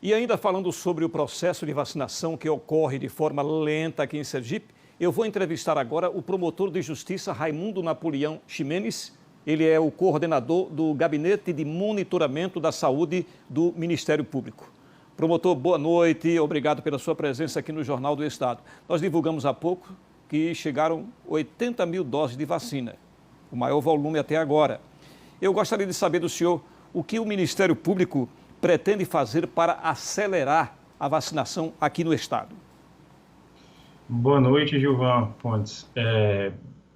E ainda falando sobre o processo de vacinação que ocorre de forma lenta aqui em Sergipe, eu vou entrevistar agora o promotor de justiça Raimundo Napoleão Ximenes. Ele é o coordenador do Gabinete de Monitoramento da Saúde do Ministério Público. Promotor, boa noite, obrigado pela sua presença aqui no Jornal do Estado. Nós divulgamos há pouco que chegaram 80 mil doses de vacina, o maior volume até agora. Eu gostaria de saber do senhor o que o Ministério Público pretende fazer para acelerar a vacinação aqui no Estado. Boa noite, Gilvan Pontes.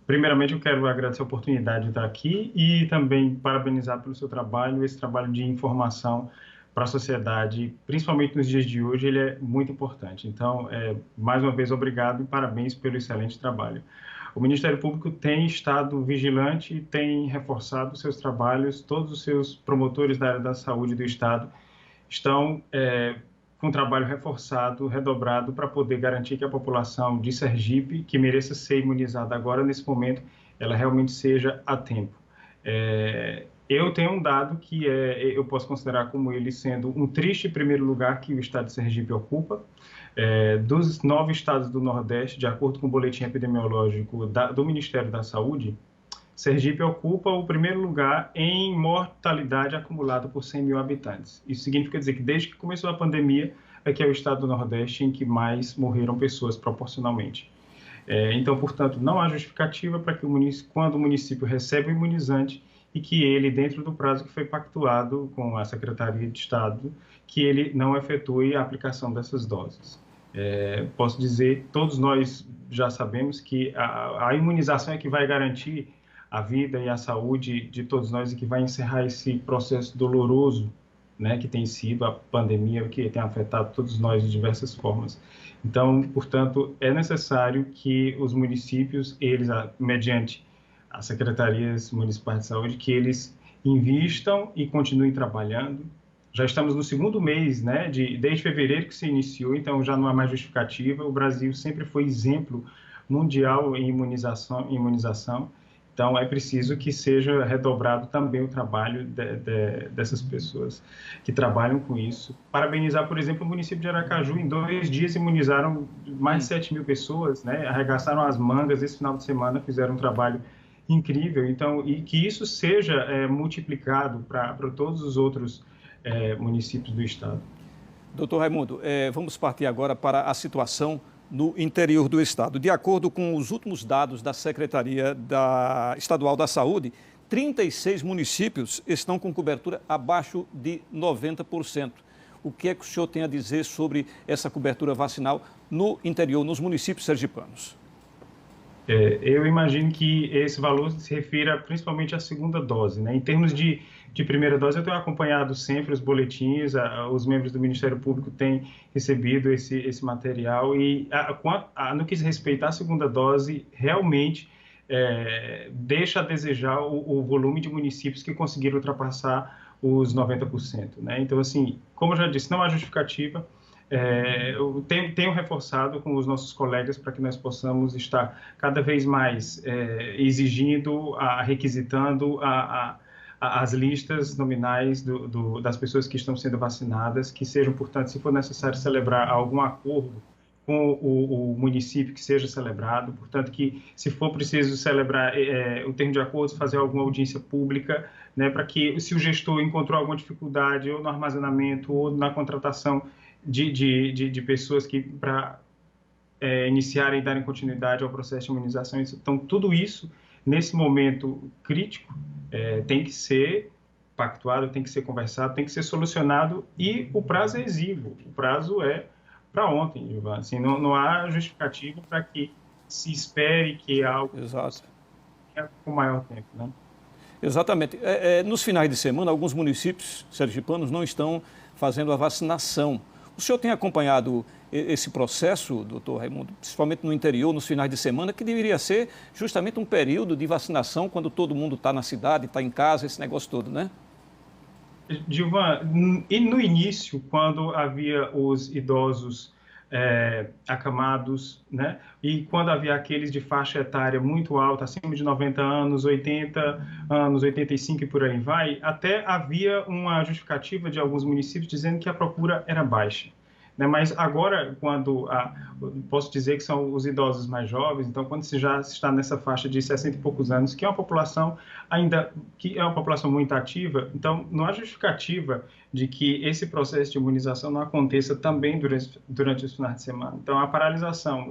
Primeiramente, eu quero agradecer a oportunidade de estar aqui e também parabenizar pelo seu trabalho, esse trabalho de informação para a sociedade, principalmente nos dias de hoje, ele é muito importante. Então, mais uma vez, obrigado e parabéns pelo excelente trabalho. O Ministério Público tem estado vigilante, tem reforçado seus trabalhos, todos os seus promotores da área da saúde do Estado estão com um trabalho reforçado, redobrado, para poder garantir que a população de Sergipe, que mereça ser imunizada agora, nesse momento, ela realmente seja a tempo. Eu tenho um dado que eu posso considerar como ele sendo um triste primeiro lugar que o estado de Sergipe ocupa. Dos 9 estados do Nordeste, de acordo com o boletim epidemiológico do Ministério da Saúde, Sergipe ocupa o primeiro lugar em mortalidade acumulada por 100 mil habitantes. Isso significa dizer que desde que começou a pandemia, aqui é o estado do Nordeste em que mais morreram pessoas proporcionalmente. Então, portanto, não há justificativa para que quando o município recebe o imunizante e que ele, dentro do prazo que foi pactuado com a Secretaria de Estado, que ele não efetue a aplicação dessas doses. Posso dizer, todos nós já sabemos que a imunização é que vai garantir a vida e a saúde de todos nós e que vai encerrar esse processo doloroso, né, que tem sido a pandemia, que tem afetado todos nós de diversas formas. Então, portanto, é necessário que os municípios, eles, mediante as secretarias municipais de saúde, que eles invistam e continuem trabalhando. Já estamos no segundo mês, né, desde fevereiro que se iniciou, então já não há mais justificativa. O Brasil sempre foi exemplo mundial em imunização. Então, é preciso que seja redobrado também o trabalho dessas pessoas que trabalham com isso. Parabenizar, por exemplo, o município de Aracaju, em 2 dias imunizaram mais de 7 mil pessoas, né? Arregaçaram as mangas, esse final de semana fizeram um trabalho incrível. Então, e que isso seja multiplicado para todos os outros municípios do estado. Doutor Raimundo, vamos partir agora para a situação no interior do estado. De acordo com os últimos dados da Secretaria Estadual da Saúde, 36 municípios estão com cobertura abaixo de 90%. O que é que o senhor tem a dizer sobre essa cobertura vacinal no interior, nos municípios sergipanos? Eu imagino que esse valor se refira principalmente à segunda dose, né? Em termos de primeira dose, eu tenho acompanhado sempre os boletins, os membros do Ministério Público têm recebido esse material e no que diz respeito à segunda dose, realmente deixa a desejar o volume de municípios que conseguiram ultrapassar os 90%, né? Então, assim, como eu já disse, não há justificativa. Eu tenho reforçado com os nossos colegas para que nós possamos estar cada vez mais exigindo, requisitando as listas nominais das pessoas que estão sendo vacinadas, que sejam, portanto, se for necessário celebrar algum acordo com o município, que seja celebrado, portanto, que se for preciso celebrar o termo de acordo, fazer alguma audiência pública, né, para que, se o gestor encontrou alguma dificuldade ou no armazenamento ou na contratação de pessoas que para iniciarem e darem continuidade ao processo de imunização. Então, tudo isso, nesse momento crítico, tem que ser pactuado, tem que ser conversado, tem que ser solucionado e o prazo é exíguo. O prazo é para ontem, Gilvan. Assim, não há justificativa para que se espere que algo com maior tempo, né? Exatamente. Nos finais de semana, alguns municípios sergipanos não estão fazendo a vacinação. O senhor tem acompanhado esse processo, doutor Raimundo, principalmente no interior, nos finais de semana, que deveria ser justamente um período de vacinação quando todo mundo está na cidade, está em casa, esse negócio todo, né? Gilvan, e no início, quando havia os idosos acamados, né? E quando havia aqueles de faixa etária muito alta, acima de 90 anos, 80 anos, 85 e por aí vai, até havia uma justificativa de alguns municípios dizendo que a procura era baixa. Né? Mas agora, posso dizer que são os idosos mais jovens, então quando se já está nessa faixa de 60 e poucos anos, que é uma população que é uma população muito ativa, então não há justificativa de que esse processo de imunização não aconteça também durante os finais de semana. Então a paralisação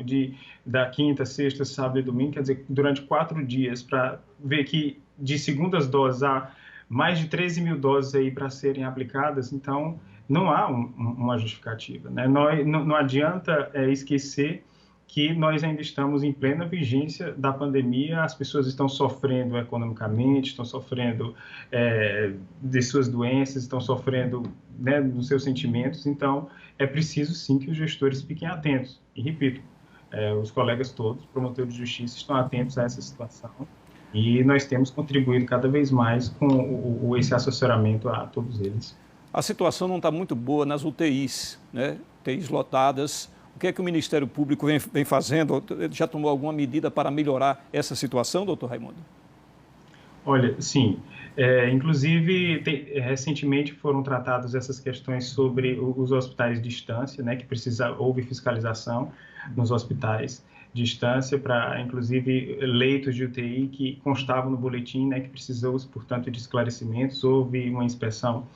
da quinta, sexta, sábado e domingo, quer dizer, durante 4 dias, para ver que de segundas doses há mais de 13 mil doses aí para serem aplicadas, então não há uma justificativa. Né? Não adianta esquecer que nós ainda estamos em plena vigência da pandemia, as pessoas estão sofrendo economicamente, estão sofrendo de suas doenças, estão sofrendo, né, dos seus sentimentos, então é preciso sim que os gestores fiquem atentos. E repito, os colegas todos, promotores de justiça, estão atentos a essa situação e nós temos contribuído cada vez mais com esse assessoramento a todos eles. A situação não está muito boa nas UTIs, né? UTIs lotadas. O que é que o Ministério Público vem fazendo? Ele já tomou alguma medida para melhorar essa situação, doutor Raimundo? Olha, sim. Inclusive, recentemente foram tratadas essas questões sobre os hospitais de distância, né? Que houve fiscalização nos hospitais de distância para, inclusive, leitos de UTI que constavam no boletim, né? Que precisou, portanto, de esclarecimentos. Houve uma inspeção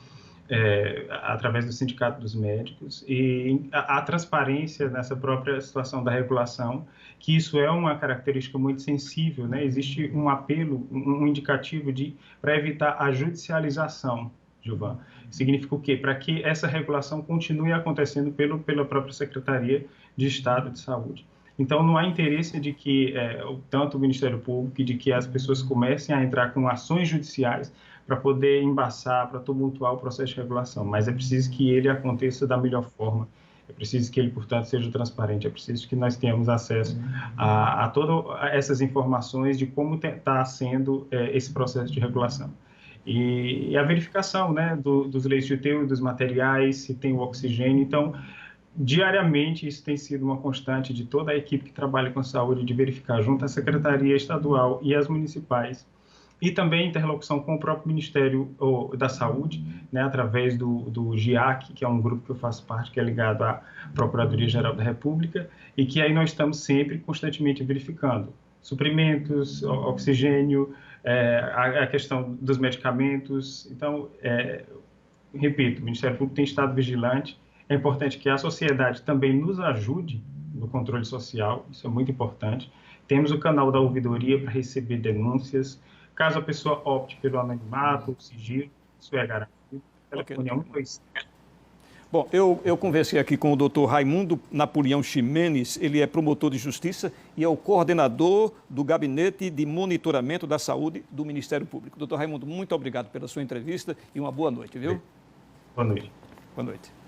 através do Sindicato dos Médicos, e a transparência nessa própria situação da regulação, que isso é uma característica muito sensível, né? Existe um apelo, um indicativo para evitar a judicialização, Gilvan. Significa o quê? Para que essa regulação continue acontecendo pela própria Secretaria de Estado de Saúde. Então, não há interesse de que tanto o Ministério Público, de que as pessoas comecem a entrar com ações judiciais para poder embaçar, para tumultuar o processo de regulação, mas é preciso que ele aconteça da melhor forma, é preciso que ele, portanto, seja transparente, é preciso que nós tenhamos acesso a todas essas informações de como está sendo esse processo de regulação. E a verificação, né, dos leitos de UTI, dos materiais, se tem o oxigênio. Então, diariamente, isso tem sido uma constante de toda a equipe que trabalha com saúde, de verificar junto à Secretaria Estadual e às municipais, e também interlocução com o próprio Ministério da Saúde, né, através do GIAC, que é um grupo que eu faço parte, que é ligado à Procuradoria-Geral da República, e que aí nós estamos sempre, constantemente verificando suprimentos, oxigênio, a questão dos medicamentos. Então, repito, o Ministério Público tem estado vigilante. É importante que a sociedade também nos ajude no controle social, isso é muito importante. Temos o canal da ouvidoria para receber denúncias. Caso a pessoa opte pelo anonimato, o sigilo, isso é garantido. Telefone é 127. Bom, eu conversei aqui com o doutor Raimundo Napoleão Ximenes, ele é promotor de justiça e é o coordenador do Gabinete de Monitoramento da Saúde do Ministério Público. Doutor Raimundo, muito obrigado pela sua entrevista e uma boa noite, viu? Boa noite. Boa noite.